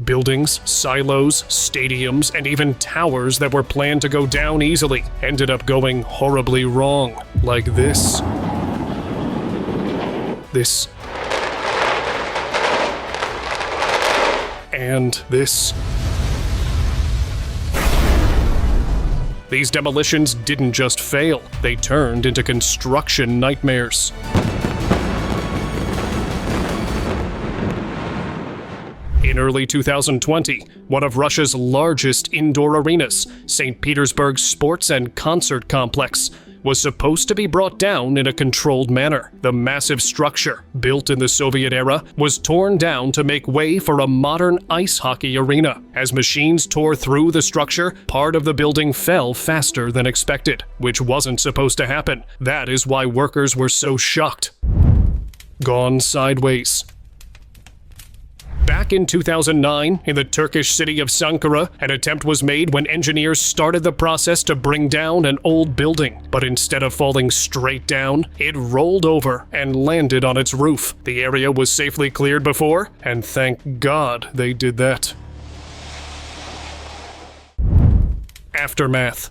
Buildings, silos, stadiums, and even towers that were planned to go down easily ended up going horribly wrong, like this. This. And this. These demolitions didn't just fail, they turned into construction nightmares. In early 2020, one of Russia's largest indoor arenas, St. Petersburg's Sports and Concert Complex, was supposed to be brought down in a controlled manner. The massive structure, built in the Soviet era, was torn down to make way for a modern ice hockey arena. As machines tore through the structure, part of the building fell faster than expected, which wasn't supposed to happen. That is why workers were so shocked. Gone sideways. Back in 2009, in the Turkish city of Sankara, an attempt was made when engineers started the process to bring down an old building. But instead of falling straight down, it rolled over and landed on its roof. The area was safely cleared before, and thank God they did that. Aftermath.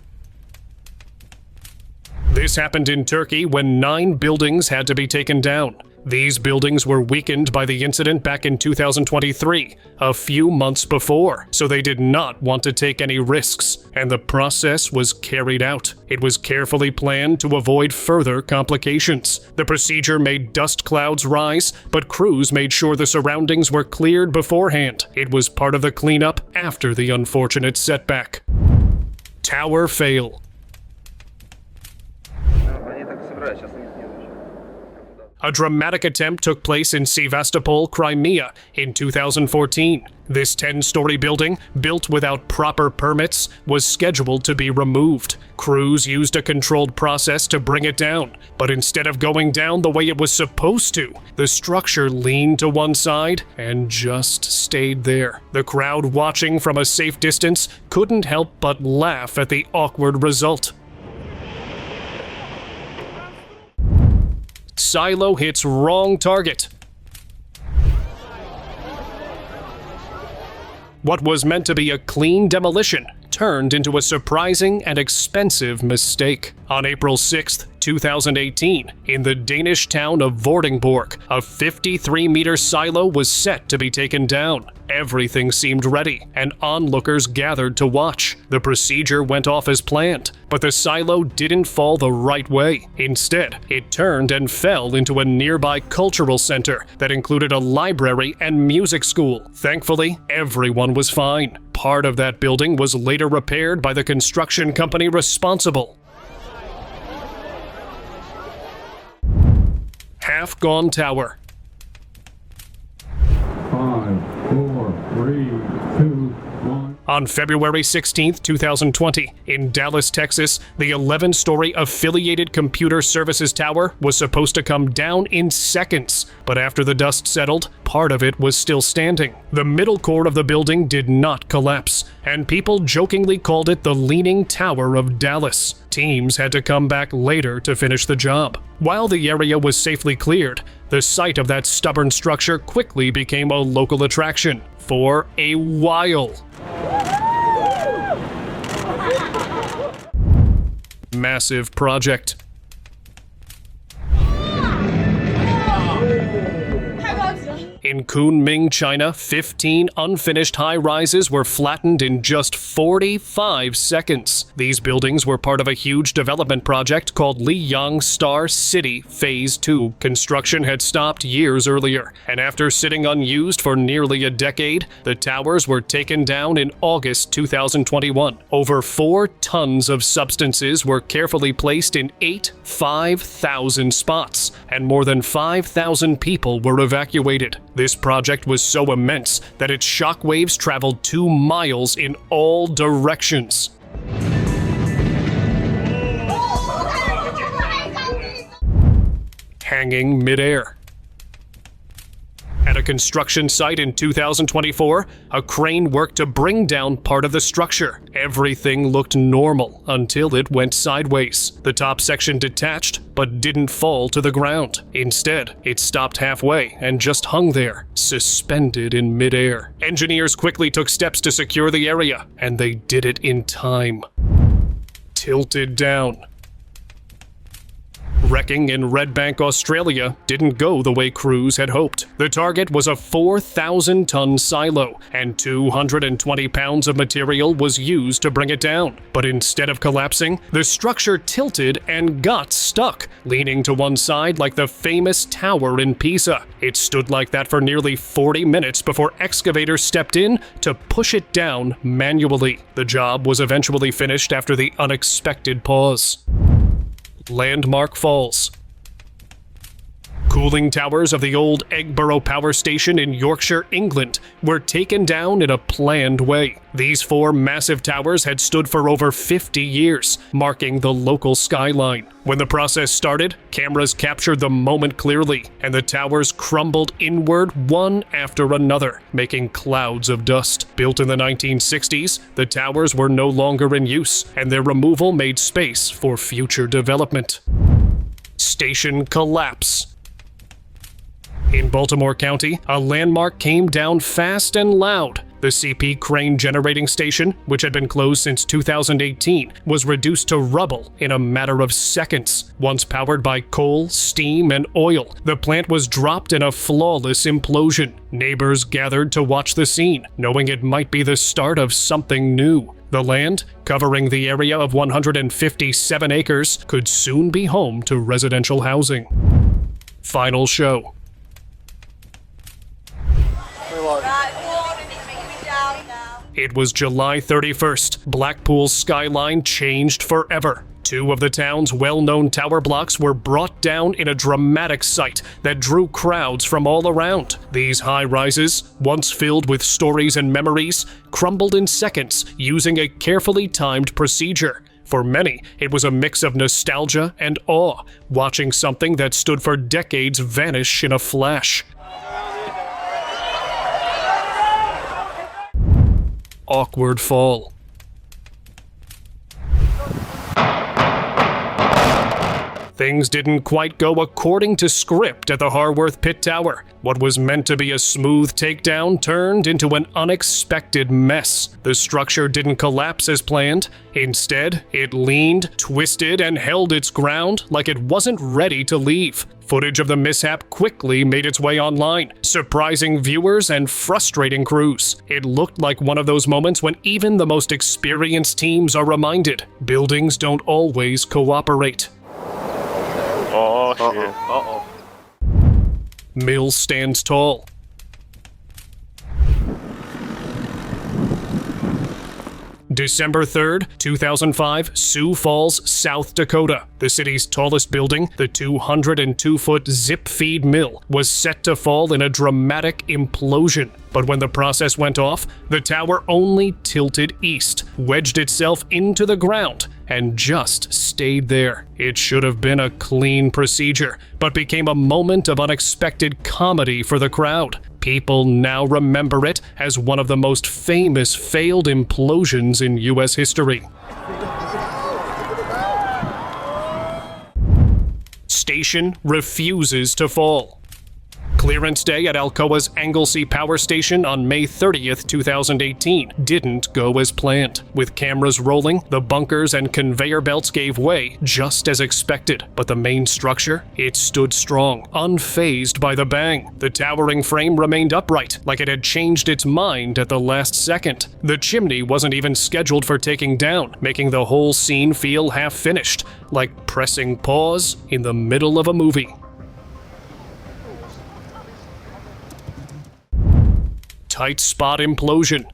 This happened in Turkey when 9 buildings had to be taken down. These buildings were weakened by the incident back in 2023, a few months before, so they did not want to take any risks, and the process was carried out. It was carefully planned to avoid further complications. The procedure made dust clouds rise, but crews made sure the surroundings were cleared beforehand. It was part of the cleanup after the unfortunate setback. Tower fail. A dramatic attempt took place in Sevastopol, Crimea, in 2014. This 10-story building, built without proper permits, was scheduled to be removed. Crews used a controlled process to bring it down, but instead of going down the way it was supposed to, the structure leaned to one side and just stayed there. The crowd watching from a safe distance couldn't help but laugh at the awkward result. Silo hits wrong target. What was meant to be a clean demolition turned into a surprising and expensive mistake. On April 6, 2018, in the Danish town of Vordingborg, a 53-meter silo was set to be taken down. Everything seemed ready, and onlookers gathered to watch. The procedure went off as planned, but the silo didn't fall the right way. Instead, it turned and fell into a nearby cultural center that included a library and music school. Thankfully, everyone was fine. Part of that building was later repaired by the construction company responsible. Halfgone Tower. 5, 4, 3, 2, 1. On February 16, 2020, in Dallas, Texas, the 11-story affiliated computer services tower was supposed to come down in seconds, but after the dust settled, part of it was still standing. The middle core of the building did not collapse, and people jokingly called it the Leaning Tower of Dallas. Teams had to come back later to finish the job. While the area was safely cleared, the site of that stubborn structure quickly became a local attraction for a while. Massive project. In Kunming, China, 15 unfinished high-rises were flattened in just 45 seconds. These buildings were part of a huge development project called Liang Star City Phase 2. Construction had stopped years earlier, and after sitting unused for nearly a decade, the towers were taken down in August 2021. Over 4 tons of substances were carefully placed in 8 5,000 spots, and more than 5,000 people were evacuated. This project was so immense that its shockwaves traveled 2 miles in all directions. Hanging midair. At At a construction site in 2024, a crane worked to bring down part of the structure. Everything looked normal until it went sideways. The top section detached, but didn't fall to the ground. Instead, it stopped halfway and just hung there, suspended in midair. Engineers quickly took steps to secure the area, and they did it in time. Tilted down. Wrecking in Red Bank, Australia didn't go the way crews had hoped. The target was a 4,000-ton silo, and 220 pounds of material was used to bring it down. But instead of collapsing, the structure tilted and got stuck, leaning to one side like the famous tower in Pisa. It stood like that for nearly 40 minutes before excavators stepped in to push it down manually. The job was eventually finished after the unexpected pause. Landmark Falls. Cooling towers of the old Eggborough Power Station in Yorkshire, England, were taken down in a planned way. These 4 massive towers had stood for over 50 years, marking the local skyline. When the process started, cameras captured the moment clearly, and the towers crumbled inward one after another, making clouds of dust. Built in the 1960s, the towers were no longer in use, and their removal made space for future development. Station collapse. In Baltimore County, a landmark came down fast and loud. The CP Crane Generating Station, which had been closed since 2018, was reduced to rubble in a matter of seconds. Once powered by coal, steam, and oil, the plant was dropped in a flawless implosion. Neighbors gathered to watch the scene, knowing it might be the start of something new. The land, covering the area of 157 acres, could soon be home to residential housing. Final show. It was July 31st. Blackpool's skyline changed forever. 2 of the town's well-known tower blocks were brought down in a dramatic sight that drew crowds from all around. These high-rises, once filled with stories and memories, crumbled in seconds using a carefully timed procedure. For many, it was a mix of nostalgia and awe, watching something that stood for decades vanish in a flash. Awkward fall. Things didn't quite go according to script at the Harworth Pit Tower. What was meant to be a smooth takedown turned into an unexpected mess. The structure didn't collapse as planned. Instead, it leaned, twisted, and held its ground like it wasn't ready to leave. Footage of the mishap quickly made its way online, surprising viewers and frustrating crews. It looked like one of those moments when even the most experienced teams are reminded, buildings don't always cooperate. Oh, shit. Uh-oh. Mill stands tall. December 3rd, 2005, Sioux Falls, South Dakota. The city's tallest building, the 202-foot zip feed mill, was set to fall in a dramatic implosion. But when the process went off, the tower only tilted east, wedged itself into the ground, and just stayed there. It should have been a clean procedure, but became a moment of unexpected comedy for the crowd. People now remember it as one of the most famous failed implosions in U.S. history. Station refuses to fall. Clearance day at Alcoa's Anglesy Power Station on May 30th, 2018 didn't go as planned. With cameras rolling, the bunkers and conveyor belts gave way just as expected. But the main structure, it stood strong, unfazed by the bang. The towering frame remained upright, like it had changed its mind at the last second. The chimney wasn't even scheduled for taking down, making the whole scene feel half-finished, like pressing pause in the middle of a movie. Tight spot implosion.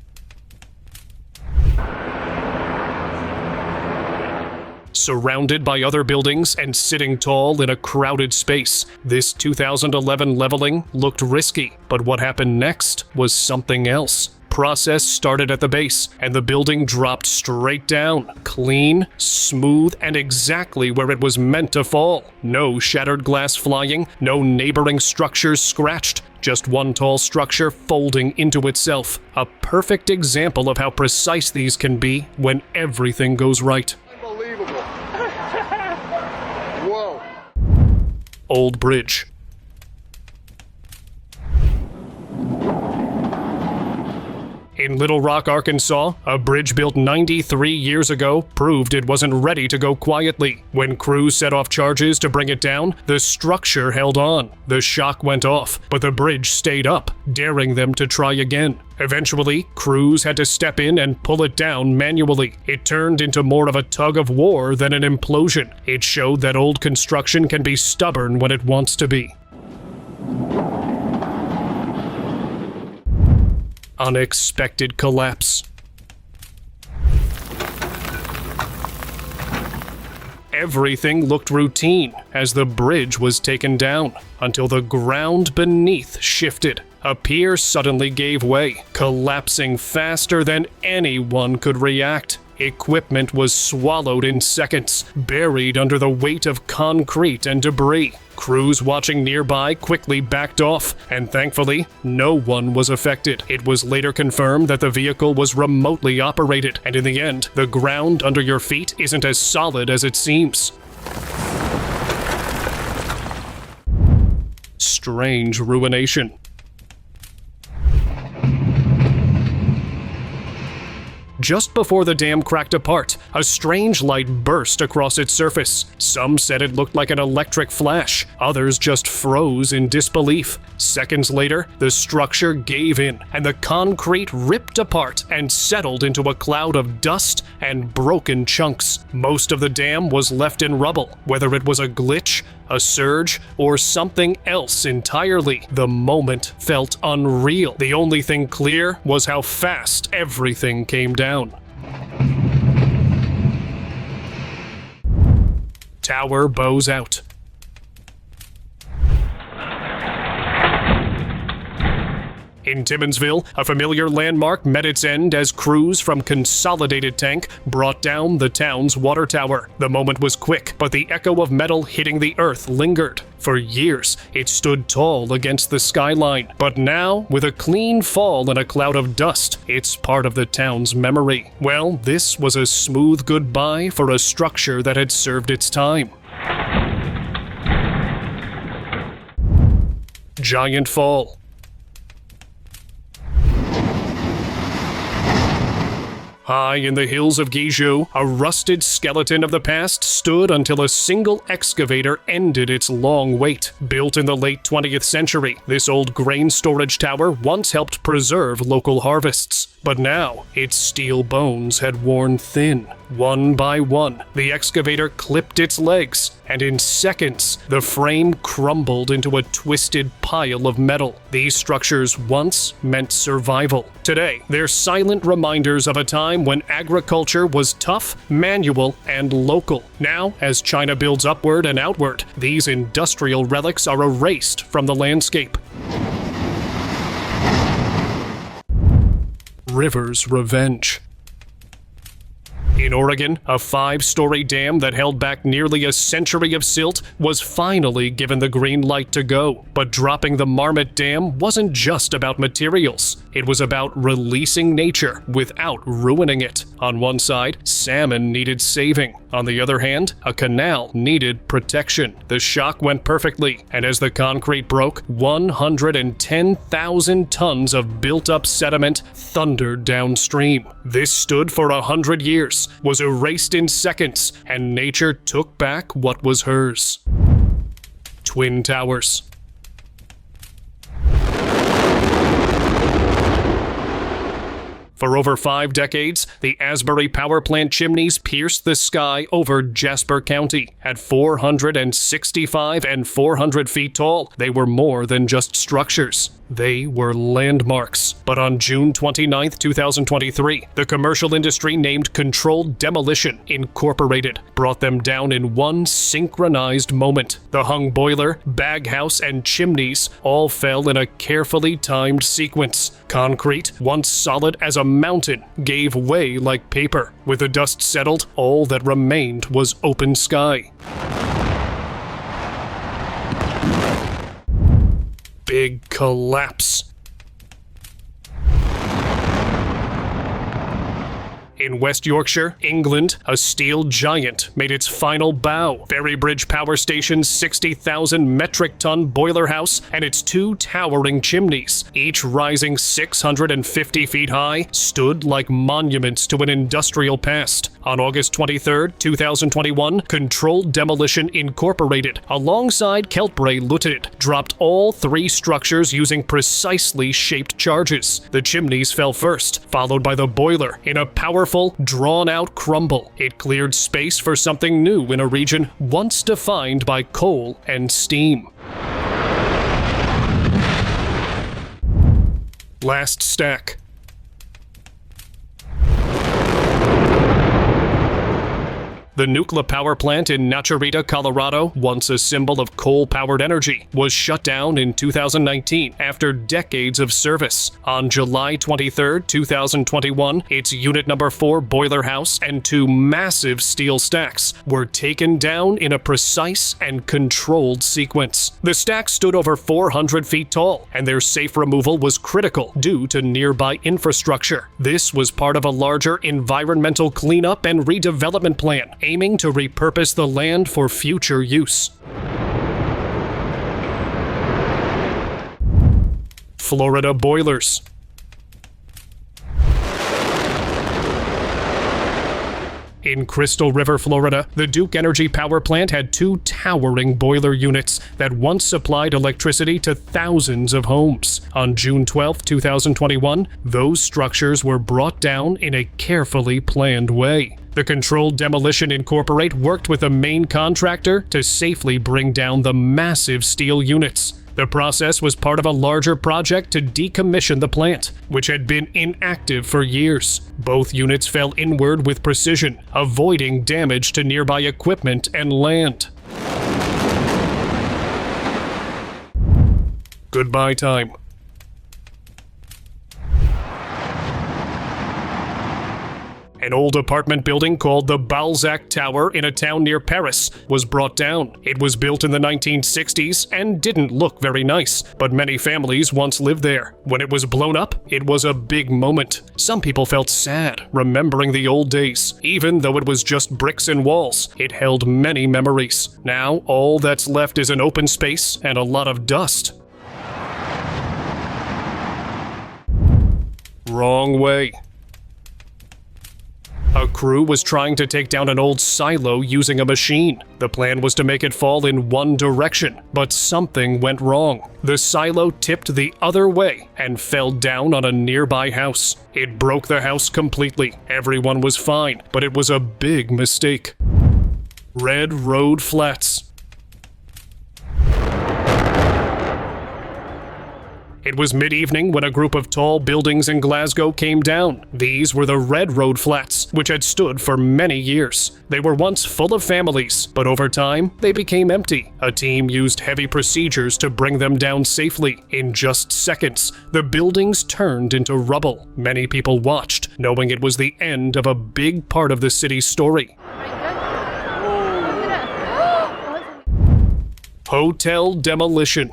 Surrounded by other buildings and sitting tall in a crowded space, this 2011 leveling looked risky, but what happened next was something else. process started at the base, and the building dropped straight down. Clean, smooth, and exactly where it was meant to fall. No shattered glass flying, no neighboring structures scratched. Just one tall structure folding into itself. A perfect example of how precise these can be when everything goes right. Unbelievable. Whoa. Old Bridge. In Little Rock, Arkansas, a bridge built 93 years ago proved it wasn't ready to go quietly. When crews set off charges to bring it down, the structure held on. The shock went off, but the bridge stayed up, daring them to try again. Eventually, crews had to step in and pull it down manually. It turned into more of a tug of war than an implosion. It showed that old construction can be stubborn when it wants to be. Unexpected collapse. Everything looked routine as the bridge was taken down, until the ground beneath shifted. A pier suddenly gave way, collapsing faster than anyone could react. Equipment was swallowed in seconds, buried under the weight of concrete and debris. Crews watching nearby quickly backed off, and thankfully, no one was affected. It was later confirmed that the vehicle was remotely operated, and in the end, the ground under your feet isn't as solid as it seems. Strange ruination. Just before the dam cracked apart, a strange light burst across its surface. Some said it looked like an electric flash. Others just froze in disbelief. Seconds later, the structure gave in, and the concrete ripped apart and settled into a cloud of dust and broken chunks. Most of the dam was left in rubble, whether it was a glitch, a surge, or something else entirely. The moment felt unreal. The only thing clear was how fast everything came down. Tower bows out. In Timminsville, a familiar landmark met its end as crews from Consolidated Tank brought down the town's water tower. The moment was quick, but the echo of metal hitting the earth lingered. For years, it stood tall against the skyline, but now, with a clean fall and a cloud of dust, it's part of the town's memory. Well, this was a smooth goodbye for a structure that had served its time. Giant Fall. High in the hills of Guizhou, a rusted skeleton of the past stood until a single excavator ended its long wait. Built in the late 20th century, this old grain storage tower once helped preserve local harvests. But now, its steel bones had worn thin. One by one, the excavator clipped its legs, and in seconds, the frame crumbled into a twisted pile of metal. These structures once meant survival. Today, they're silent reminders of a time when agriculture was tough, manual, and local. Now, as China builds upward and outward, these industrial relics are erased from the landscape. River's Revenge. In Oregon, a 5-story dam that held back nearly a century of silt was finally given the green light to go. But dropping the Marmot Dam wasn't just about materials. It was about releasing nature without ruining it. On one side, salmon needed saving. On the other hand, a canal needed protection. The shock went perfectly, and as the concrete broke, 110,000 tons of built-up sediment thundered downstream. This stood for 100 years, was erased in seconds, and nature took back what was hers. Twin Towers. For over 5 decades, the Asbury power plant chimneys pierced the sky over Jasper County. At 465 and 400 feet tall, they were more than just structures. They were landmarks. But on June 29, 2023, the commercial industry named Controlled Demolition Incorporated brought them down in one synchronized moment. The hung boiler, baghouse, and chimneys all fell in a carefully timed sequence. Concrete, once solid as a mountain, gave way like paper. With the dust settled, all that remained was open sky. Big collapse. In West Yorkshire, England, a steel giant made its final bow. Ferrybridge Power Station's 60,000 metric ton boiler house and its 2 towering chimneys, each rising 650 feet high, stood like monuments to an industrial past. On August 23, 2021, Controlled Demolition Incorporated, alongside Keltbray Limited, dropped all 3 structures using precisely shaped charges. The chimneys fell first, followed by the boiler in a powerful, drawn-out crumble. It cleared space for something new in a region once defined by coal and steam. Last stack. The nuclear power plant in Naturita, Colorado, once a symbol of coal-powered energy, was shut down in 2019 after decades of service. On July 23, 2021, its Unit Number 4 boiler house and 2 massive steel stacks were taken down in a precise and controlled sequence. The stacks stood over 400 feet tall, and their safe removal was critical due to nearby infrastructure. This was part of a larger environmental cleanup and redevelopment plan, aiming to repurpose the land for future use. Florida boilers. In Crystal River, Florida, the Duke Energy power plant had 2 towering boiler units that once supplied electricity to thousands of homes. On June 12, 2021, those structures were brought down in a carefully planned way. The Controlled Demolition Incorporated worked with a main contractor to safely bring down the massive steel units. The process was part of a larger project to decommission the plant, which had been inactive for years. Both units fell inward with precision, avoiding damage to nearby equipment and land. Goodbye time. An old apartment building called the Balzac Tower in a town near Paris was brought down. It was built in the 1960s and didn't look very nice, but many families once lived there. When it was blown up, it was a big moment. Some people felt sad, remembering the old days. Even though it was just bricks and walls, it held many memories. Now, all that's left is an open space and a lot of dust. Wrong way. A crew was trying to take down an old silo using a machine. The plan was to make it fall in one direction, but something went wrong. The silo tipped the other way and fell down on a nearby house. It broke the house completely. Everyone was fine, but it was a big mistake. Red Road Flats. It was mid-evening when a group of tall buildings in Glasgow came down. These were the Red Road Flats, which had stood for many years. They were once full of families, but over time, they became empty. A team used heavy procedures to bring them down safely. In just seconds, the buildings turned into rubble. Many people watched, knowing it was the end of a big part of the city's story. Hotel demolition.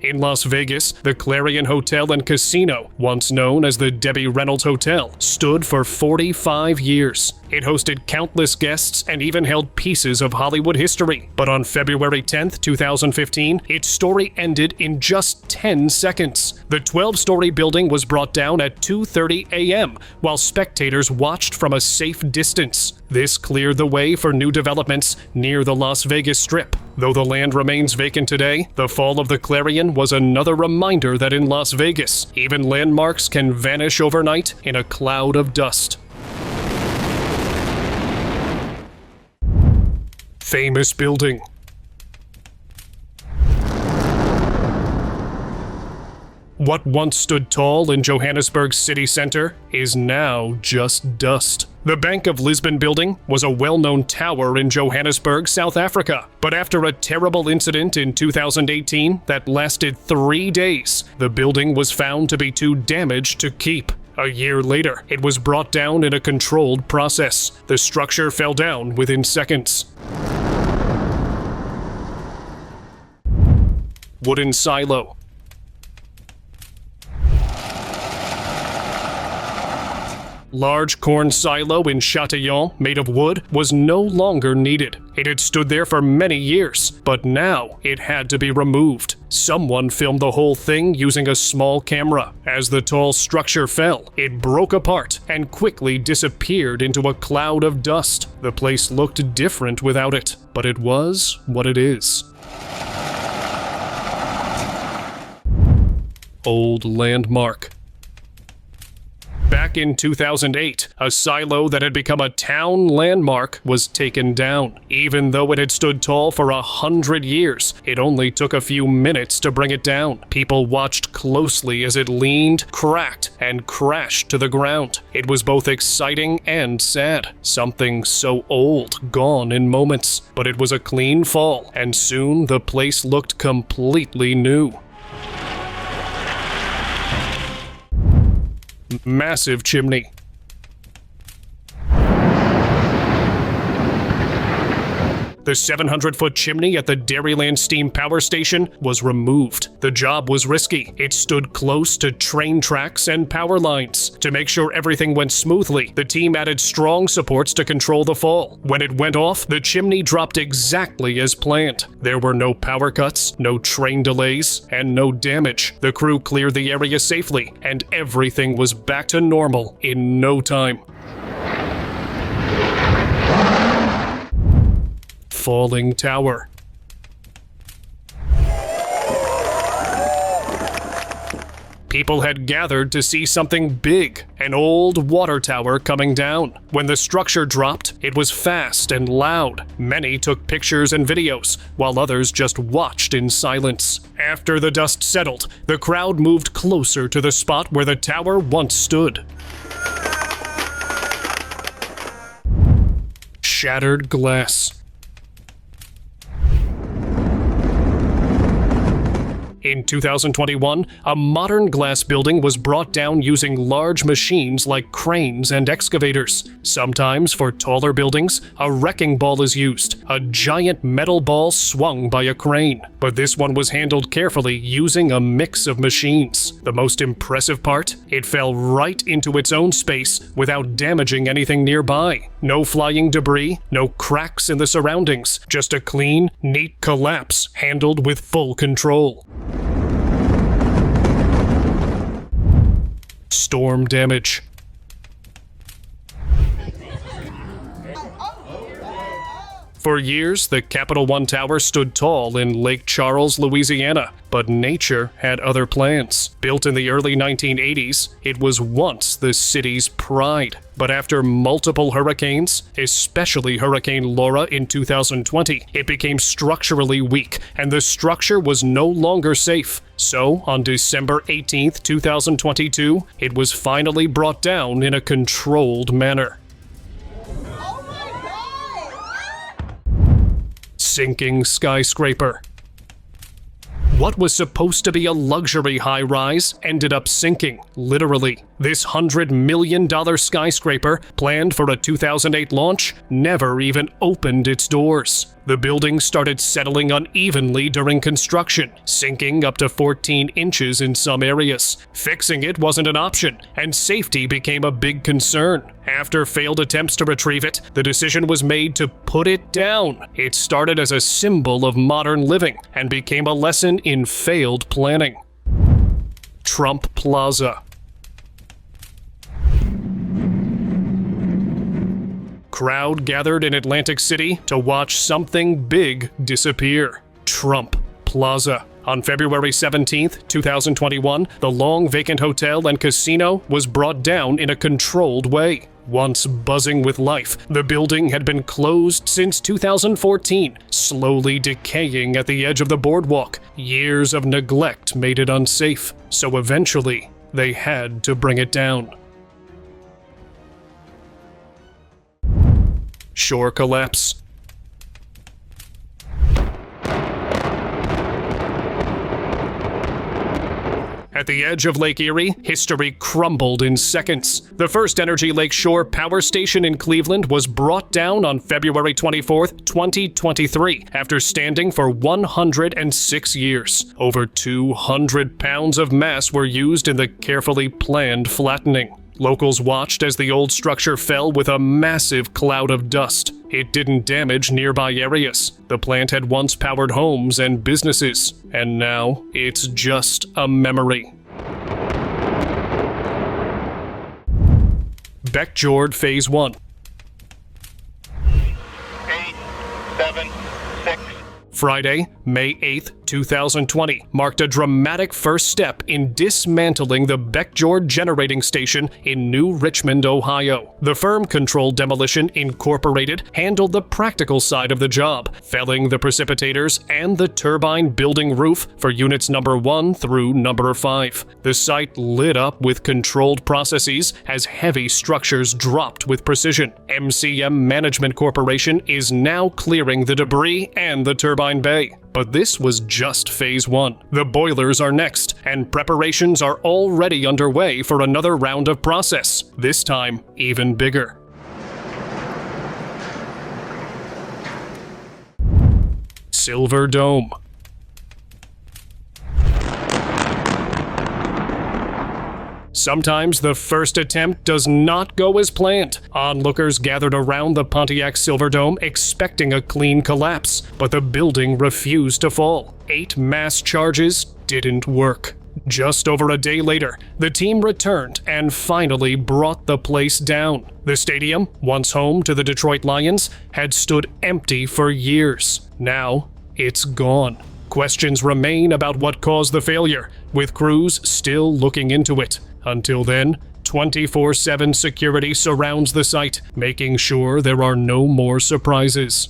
In Las Vegas, the Clarion Hotel and Casino, once known as the Debbie Reynolds Hotel, stood for 45 years. It hosted countless guests and even held pieces of Hollywood history. But on February 10, 2015, its story ended in just 10 seconds. The 12-story building was brought down at 2:30 a.m. while spectators watched from a safe distance. This cleared the way for new developments near the Las Vegas Strip. Though the land remains vacant today, the fall of the Clarion was another reminder that in Las Vegas, even landmarks can vanish overnight in a cloud of dust. Famous building. What once stood tall in Johannesburg's city center is now just dust. The Bank of Lisbon building was a well-known tower in Johannesburg, South Africa. But after a terrible incident in 2018 that lasted 3 days, the building was found to be too damaged to keep. A year later, it was brought down in a controlled process. The structure fell down within seconds. Wooden silo. Large corn silo in Châtillon, made of wood, was no longer needed. It had stood there for many years, but now it had to be removed. Someone filmed the whole thing using a small camera. As the tall structure fell, it broke apart and quickly disappeared into a cloud of dust. The place looked different without it, but it was what it is. Old landmark. Back in 2008, a silo that had become a town landmark was taken down. Even though it had stood tall for 100 years, it only took a few minutes to bring it down. People watched closely as it leaned, cracked, and crashed to the ground. It was both exciting and sad. Something so old gone in moments. But it was a clean fall, and soon the place looked completely new. Massive chimney. The 700-foot chimney at the Dairyland Steam Power Station was removed. The job was risky. It stood close to train tracks and power lines. To make sure everything went smoothly, the team added strong supports to control the fall. When it went off, the chimney dropped exactly as planned. There were no power cuts, no train delays, and no damage. The crew cleared the area safely, and everything was back to normal in no time. Falling tower. People had gathered to see something big, an old water tower coming down. When the structure dropped, it was fast and loud. Many took pictures and videos, while others just watched in silence. After the dust settled, the crowd moved closer to the spot where the tower once stood. Shattered glass. In 2021, a modern glass building was brought down using large machines like cranes and excavators. Sometimes, for taller buildings, a wrecking ball is used, a giant metal ball swung by a crane. But this one was handled carefully using a mix of machines. The most impressive part? It fell right into its own space without damaging anything nearby. No flying debris, no cracks in the surroundings, just a clean, neat collapse handled with full control. Storm damage. For years, the Capital One Tower stood tall in Lake Charles, Louisiana, but nature had other plans. Built in the early 1980s, it was once the city's pride. But after multiple hurricanes, especially Hurricane Laura in 2020, it became structurally weak, and the structure was no longer safe. So, on December 18, 2022, it was finally brought down in a controlled manner. Sinking skyscraper. What was supposed to be a luxury high-rise ended up sinking, literally. This $100 million skyscraper, planned for a 2008 launch, never even opened its doors. The building started settling unevenly during construction, sinking up to 14 inches in some areas. Fixing it wasn't an option, and safety became a big concern. After failed attempts to retrieve it, the decision was made to put it down. It started as a symbol of modern living and became a lesson in failed planning. Trump Plaza. crowd gathered in Atlantic City to watch something big disappear. Trump Plaza. On February 17, 2021, the long vacant hotel and casino was brought down in a controlled way. Once buzzing with life, the building had been closed since 2014, slowly decaying at the edge of the boardwalk. Years of neglect made it unsafe, so eventually they had to bring it down. Shore collapse. At the edge of Lake Erie, history crumbled in seconds. The first Energy Lake Shore power station in Cleveland was brought down on February 24, 2023, after standing for 106 years. Over 200 pounds of mass were used in the carefully planned flattening. Locals watched as the old structure fell with a massive cloud of dust. It didn't damage nearby areas. The plant had once powered homes and businesses, and now it's just a memory. Beckjord Phase 1. 8, 7, 6. Friday, May 8, 2020, marked a dramatic first step in dismantling the Beckjord Generating Station in New Richmond, Ohio. The firm-controlled Demolition Incorporated handled the practical side of the job, felling the precipitators and the turbine building roof for units number 1 through number 5. The site lit up with controlled processes as heavy structures dropped with precision. MCM Management Corporation is now clearing the debris and the turbine bay. But this was just Phase 1. The boilers are next, and preparations are already underway for another round of process, this time even bigger. Silver Dome. Sometimes the first attempt does not go as planned. Onlookers gathered around the Pontiac Silverdome expecting a clean collapse, but the building refused to fall. 8 mass charges didn't work. Just over a day later, the team returned and finally brought the place down. The stadium, once home to the Detroit Lions, had stood empty for years. Now, it's gone. Questions remain about what caused the failure, with crews still looking into it. Until then, 24/7 security surrounds the site, making sure there are no more surprises.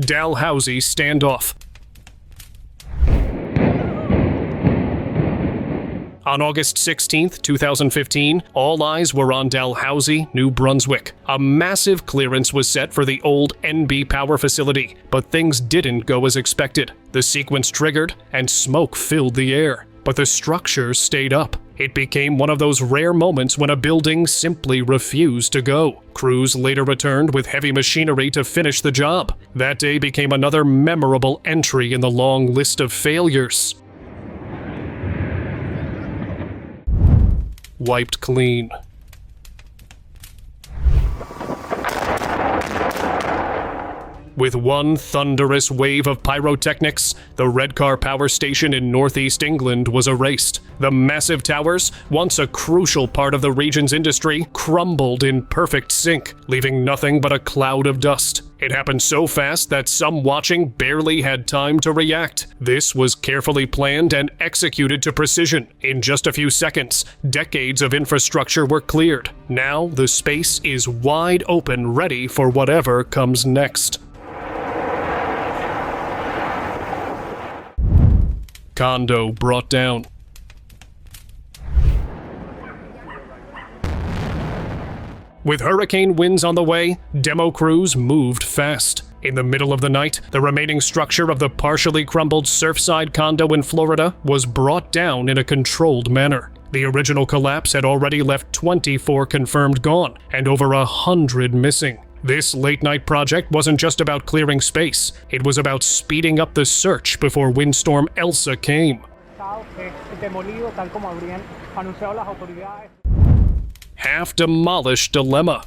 Delhausy Standoff. On August 16, 2015, all eyes were on Delhausy, New Brunswick. A massive clearance was set for the old NB power facility, but things didn't go as expected. The sequence triggered, and smoke filled the air. But the structure stayed up. It became one of those rare moments when a building simply refused to go. Crews later returned with heavy machinery to finish the job. That day became another memorable entry in the long list of failures. Wiped clean. With one thunderous wave of pyrotechnics, the Redcar power station in northeast England was erased. The massive towers, once a crucial part of the region's industry, crumbled in perfect sync, leaving nothing but a cloud of dust. It happened so fast that some watching barely had time to react. This was carefully planned and executed to precision. In just a few seconds, decades of infrastructure were cleared. Now the space is wide open, ready for whatever comes next. Condo brought down. With hurricane winds on the way, demo crews moved fast. In the middle of the night, the remaining structure of the partially crumbled Surfside condo in Florida was brought down in a controlled manner. The original collapse had already left 24 confirmed gone and over 100 missing. This late-night project wasn't just about clearing space. It was about speeding up the search before windstorm Elsa came. Half-demolished dilemma.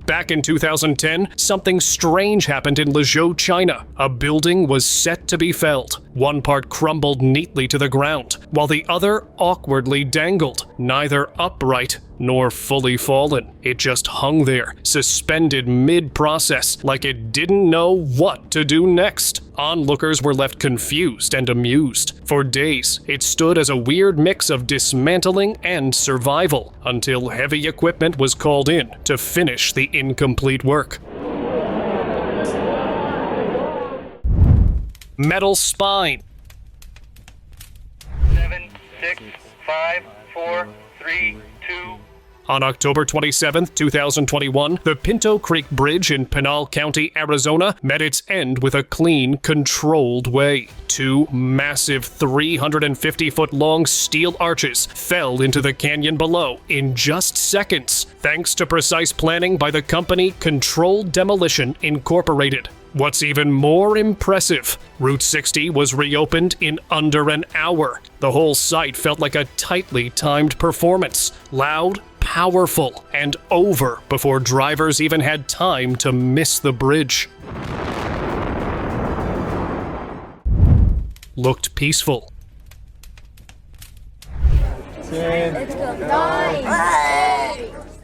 Back in 2010, something strange happened in Lezhou, China. A building was set to be felled. One part crumbled neatly to the ground, while the other awkwardly dangled, neither upright nor fully fallen. It just hung there, suspended mid-process, like it didn't know what to do next. Onlookers were left confused and amused. For days, it stood as a weird mix of dismantling and survival, until heavy equipment was called in to finish the incomplete work. Metal spine. 7, 6, 5, 4, 3, 2. On October 27, 2021, the Pinto Creek Bridge in Pinal County, Arizona, met its end with a clean, controlled way. Two massive 350-foot-long steel arches fell into the canyon below in just seconds, thanks to precise planning by the company Controlled Demolition Incorporated. What's even more impressive, Route 60 was reopened in under an hour. The whole site felt like a tightly timed performance, loud, powerful, and over before drivers even had time to miss the bridge. Looked peaceful.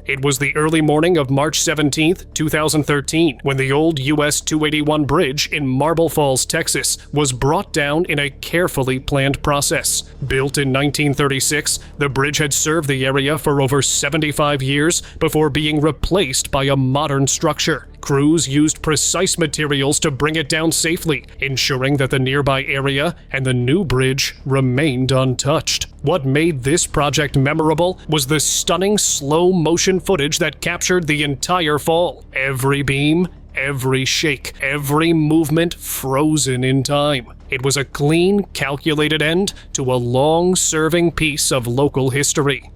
It was the early morning of March 17, 2013, when the old US 281 bridge in Marble Falls, Texas, was brought down in a carefully planned process. Built in 1936, the bridge had served the area for over 75 years before being replaced by a modern structure. Crews used precise materials to bring it down safely, ensuring that the nearby area and the new bridge remained untouched. What made this project memorable was the stunning slow-motion footage that captured the entire fall. Every beam, every shake, every movement frozen in time. It was a clean, calculated end to a long-serving piece of local history.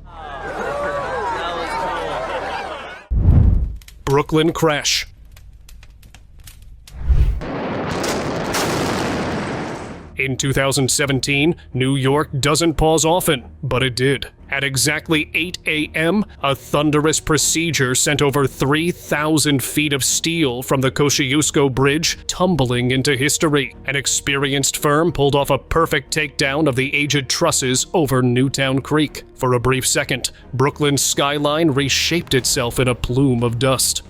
Brooklyn crash. In 2017, New York doesn't pause often, but it did. At exactly 8 a.m., a thunderous procedure sent over 3,000 feet of steel from the Kosciuszko Bridge tumbling into history. An experienced firm pulled off a perfect takedown of the aged trusses over Newtown Creek. For a brief second, Brooklyn's skyline reshaped itself in a plume of dust.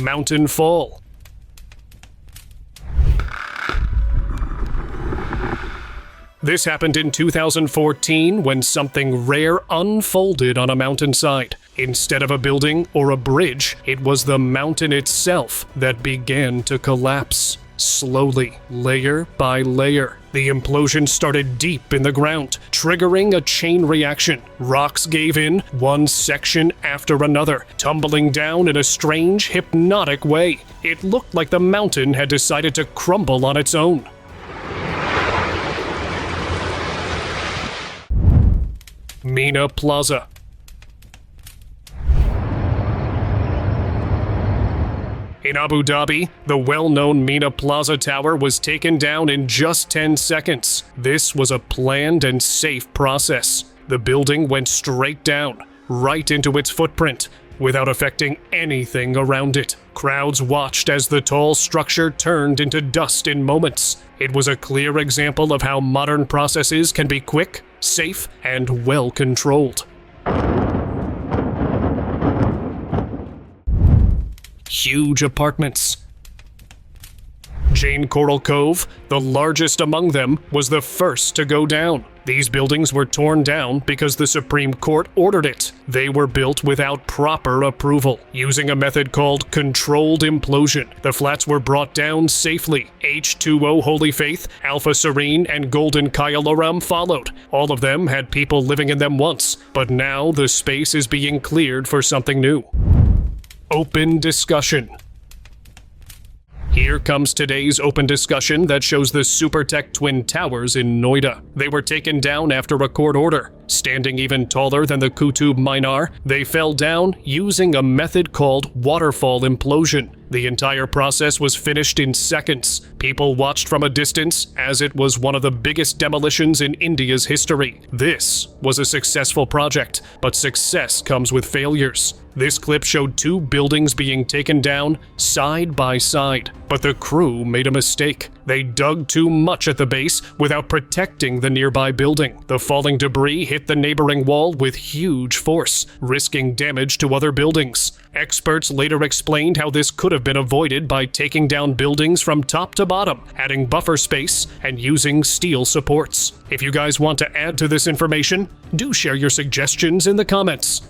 Mountain fall. This happened in 2014 when something rare unfolded on a mountainside. Instead of a building or a bridge, it was the mountain itself that began to collapse. Slowly, layer by layer, the implosion started deep in the ground, triggering a chain reaction. Rocks gave in, one section after another, tumbling down in a strange, hypnotic way. It looked like the mountain had decided to crumble on its own. Mina Plaza. In Abu Dhabi, the well-known Mina Plaza Tower was taken down in just 10 seconds. This was a planned and safe process. The building went straight down, right into its footprint, without affecting anything around it. Crowds watched as the tall structure turned into dust in moments. It was a clear example of how modern processes can be quick, safe, and well-controlled. Huge apartments. Jane Coral Cove, the largest among them, was the first to go down. These buildings were torn down because the Supreme Court ordered it. They were built without proper approval, using a method called controlled implosion. The flats were brought down safely. H2O Holy Faith, Alpha Serene, and Golden Kyloram followed. All of them had people living in them once, but now the space is being cleared for something new. Open discussion. Here comes today's open discussion that shows the Supertech Twin Towers in Noida. They were taken down after a court order. Standing even taller than the Qutub Minar, they fell down using a method called waterfall implosion. The entire process was finished in seconds. People watched from a distance as it was one of the biggest demolitions in India's history. This was a successful project, but success comes with failures. This clip showed two buildings being taken down side by side, but the crew made a mistake. They dug too much at the base without protecting the nearby building. The falling debris hit the neighboring wall with huge force, risking damage to other buildings. Experts later explained how this could have been avoided by taking down buildings from top to bottom, adding buffer space, and using steel supports. If you guys want to add to this information, do share your suggestions in the comments.